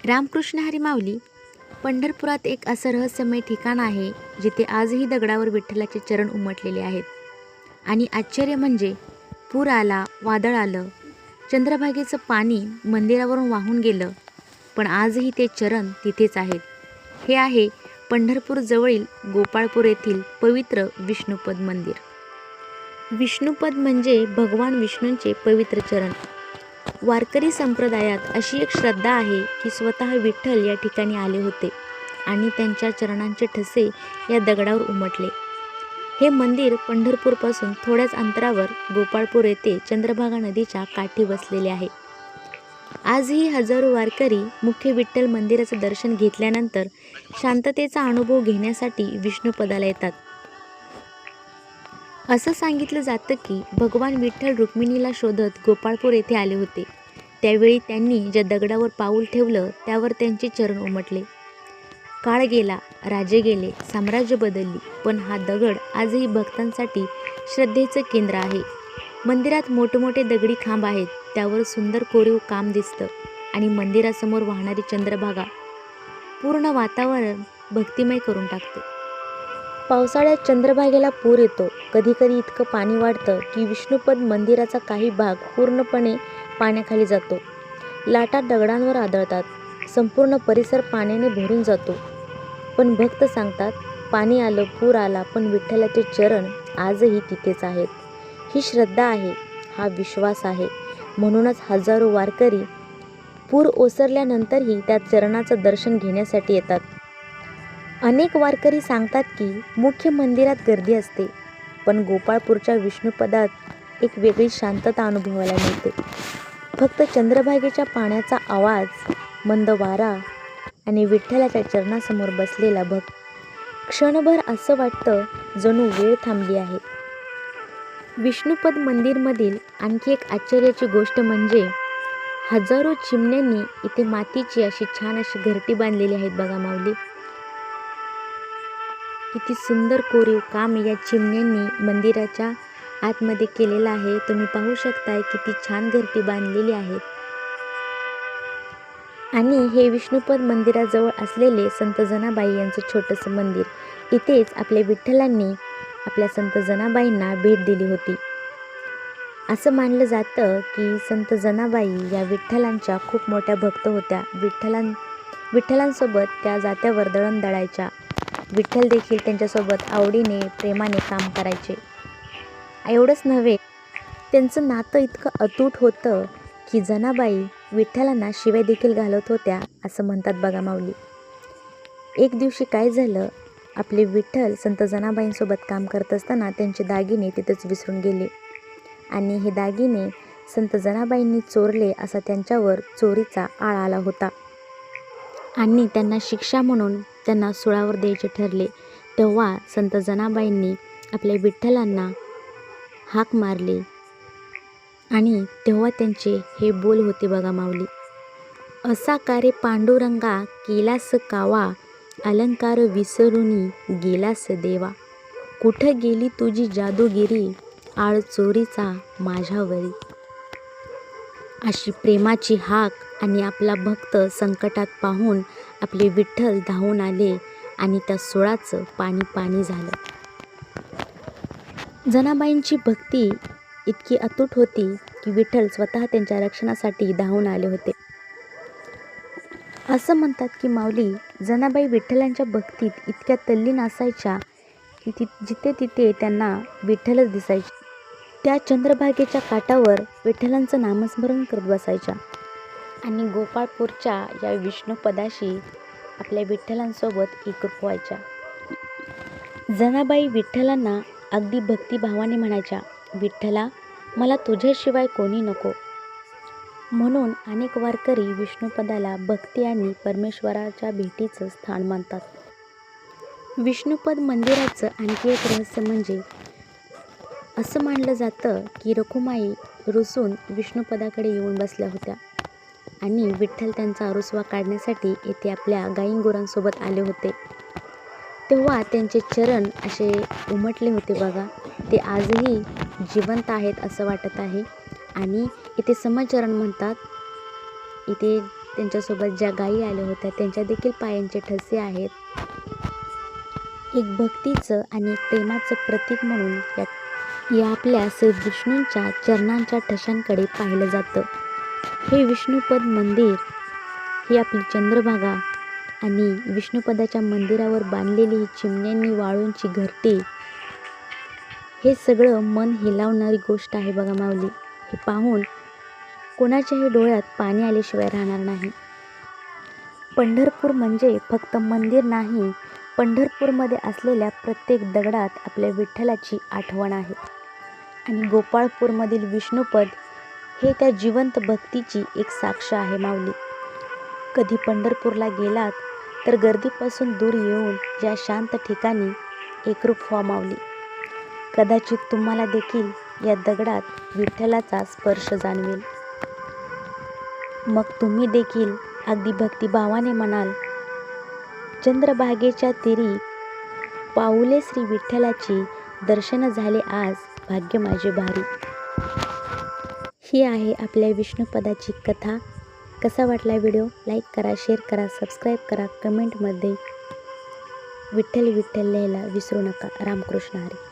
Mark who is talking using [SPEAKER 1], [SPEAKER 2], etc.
[SPEAKER 1] रामकृष्ण हरी माऊली. पंढरपुरात एक असं रहस्यमय ठिकाण आहे जिथे आजही दगडावर विठ्ठलाचे चरण उमटलेले आहेत. आणि आश्चर्य म्हणजे पूर आला, वादळ आलं, चंद्रभागेचं पाणी मंदिरावरून वाहून गेलं, पण आजही ते चरण तिथेच आहेत. हे आहे पंढरपूर जवळील गोपाळपूर येथील पवित्र विष्णुपद मंदिर. विष्णुपद म्हणजे भगवान विष्णूंचे पवित्र चरण. वारकरी संप्रदायात अशी एक श्रद्धा आहे की स्वतः विठ्ठल या ठिकाणी आले होते आणि त्यांच्या चरणांचे ठसे या दगडावर उमटले. हे मंदिर पंढरपूरपासून थोड्याच अंतरावर गोपाळपूर येथे चंद्रभागा नदीच्या काठी वसलेले आहे. आजही हजारो वारकरी मुख्य विठ्ठल मंदिराचं दर्शन घेतल्यानंतर शांततेचा अनुभव घेण्यासाठी विष्णुपदाला येतात. असं सांगितलं जातं की भगवान विठ्ठल रुक्मिणीला शोधत गोपाळपूर येथे आले होते. त्यावेळी त्यांनी ज्या दगडावर पाऊल ठेवलं त्यावर त्यांचे चरण उमटले. काळ गेला, राजे गेले, साम्राज्य बदलली, पण हा दगड आजही भक्तांसाठी श्रद्धेचं केंद्र आहे. मंदिरात मोठमोठे दगडी खांब आहेत, त्यावर सुंदर कोरीव काम दिसतं आणि मंदिरासमोर वाहणारी चंद्रभागा पूर्ण वातावरण भक्तिमय करून टाकते. पावसाळ्यात चंद्रभागेला पूर येतो. कधीकधी इतकं पाणी वाढतं की विष्णुपद मंदिराचा काही भाग पूर्णपणे पाण्याखाली जातो. लाटा दगडांवर आदळतात. संपूर्ण परिसर पाण्याने भरून जातो. पण भक्त सांगतात, पाणी आलं, पूर आला, पण विठ्ठलाचे चरण आजही तिथेच आहेत. ही श्रद्धा आहे, हा विश्वास आहे. म्हणूनच हजारो वारकरी पूर ओसरल्यानंतरही त्या चरणाचं दर्शन घेण्यासाठी येतात. अनेक वारकरी सांगतात की मुख्य मंदिरात गर्दी असते, पण गोपाळपूरच्या विष्णुपदात एक वेगळी शांतता अनुभवायला मिळते. फक्त चंद्रभागेच्या पाण्याचा आवाज, मंद वारा आणि विठ्ठलाच्या चरणासमोर बसलेला भक्त. क्षणभर असं वाटतं जणू वेळ थांबली आहे. विष्णुपद मंदिरमधील आणखी एक आश्चर्याची गोष्ट म्हणजे हजारो चिमण्यांनी इथे मातीची अशी छान अशी घरटी बांधलेली आहेत. बघा माऊली, किती सुंदर कोरीव काम या चिमण्यांनी मंदिराच्या आतमध्ये केलेलं आहे. तुम्ही पाहू शकताय किती छान घरटी बांधलेली आहेत. आणि हे विष्णुपद मंदिराजवळ असलेले संत जनाबाई यांचं छोटंसं मंदिर. इथेच आपल्या विठ्ठलांनी आपल्या संत जनाबाईंना भेट दिली होती. असं मानलं जातं की संत जनाबाई या विठ्ठलांच्या खूप मोठ्या भक्त होत्या. विठ्ठलांसोबत त्या जात्यावर दळण दळायच्या. विठ्ठल देखील त्यांच्यासोबत आवडीने प्रेमाने काम करायचे. एवढंच नव्हे, त्यांचं नातं इतकं अतूट होतं की जनाबाई विठ्ठलांना शिव्या देखील घालत होत्या असं म्हणतात. बघा माऊली, एक दिवशी काय झालं, आपले विठ्ठल संत जनाबाईंसोबत काम करत असताना त्यांचे दागिने तिथेच विसरून गेले आणि हे दागिने संत जनाबाईंनी चोरले असा त्यांच्यावर चोरीचा आळ आला होता आणि त्यांना शिक्षा म्हणून त्यांना सुळावर द्यायचे ठरले. तेव्हा संत जनाबाईंनी आपल्या विठ्ठलांना हाक मारली आणि तेव्हा त्यांचे हे बोल होते. बघा माऊली, असा कारे पांडुरंगा केलास कावा, अलंकार विसरुनी गेलास देवा, कुठं गेली तुझी जादूगिरी, आळ चोरीचा माझ्यावरी. अशी प्रेमाची हाक आणि आपला भक्त संकटात पाहून आपले विठ्ठल धावून आले आणि त्या सुळाचं पाणी पाणी झालं. जनाबाईंची भक्ती इतकी अतूट होती की विठ्ठल स्वतः त्यांच्या रक्षणासाठी धावून आले होते. असं म्हणतात की माऊली, जनाबाई विठ्ठलांच्या भक्तीत इतक्या तल्लीन असायच्या की जिथे तिथे त्यांना विठ्ठलच दिसायचे. त्या चंद्रभागेच्या काठावर विठ्ठलांचं नामस्मरण करत बसायच्या आणि गोपाळपूरच्या या विष्णुपदाशी आपल्या विठ्ठलांसोबत एकरूप व्हायच्या. जनाबाई विठ्ठलांना अगदी भक्तिभावाने म्हणायच्या, विठ्ठला, मला तुझ्याशिवाय कोणी नको. म्हणून अनेक वारकरी विष्णुपदाला भक्ती आणि परमेश्वराच्या भेटीचं स्थान मानतात. विष्णुपद मंदिराचं आणखी एक रहस्य म्हणजे असं मानलं जातं की रखुमाई रुसून विष्णुपदाकडे येऊन बसल्या होत्या आणि विठ्ठल त्यांचा रुसवा काढण्यासाठी येथे आपल्या गाईंगुरांसोबत आले होते. तेव्हा त्यांचे चरण असे उमटले होते. बघा, ते आजही जिवंत आहेत असं वाटत आहे. आणि इथे समचरण म्हणतात. इथे त्यांच्यासोबत ज्या गायी आल्या होत्या त्यांच्या देखील पायांचे ठसे आहेत. एक भक्तीचं आणि एक प्रेमाचं प्रतीक म्हणून या आपल्या श्री विष्णूंच्या चरणांच्या ठशांकडे पाहिलं जातं. हे विष्णुपद मंदिर, ही आपली चंद्रभागा आणि विष्णुपदाच्या मंदिरावर बांधलेली ही चिमण्यांनी वाळूंची घरटी, हे सगळं मन हेलावणारी गोष्ट आहे बघा माऊली. हे पाहून कोणाच्याही डोळ्यात पाणी आल्याशिवाय राहणार नाही. पंढरपूर म्हणजे फक्त मंदिर नाही, पंढरपूरमध्ये असलेल्या प्रत्येक दगडात आपल्या विठ्ठलाची आठवण आहे. आणि गोपाळपूरमधील विष्णुपद हे त्या जिवंत भक्तीची एक साक्ष आहे माऊली. कधी पंढरपूरला गेलात तर गर्दीपासून दूर येऊन या शांत ठिकाणी एकरूप व्हा माऊली. कदाचित तुम्हाला देखील या दगडात विठ्ठलाचा स्पर्श जाणवेल. मग तुम्ही देखील अगदी भक्तिभावाने म्हणाल, चंद्रभागेच्या तीरी पाऊले श्री विठ्ठलाची, दर्शन झाले आज भाग्य माझे भारी. ही आहे आपल्या विष्णुपदाची कथा. कसा वाटला व्हिडिओ? लाईक करा, शेअर करा, सबस्क्राईब करा. कमेंटमध्ये विठ्ठल विठ्ठल लिहायला विसरू नका. रामकृष्ण हरी.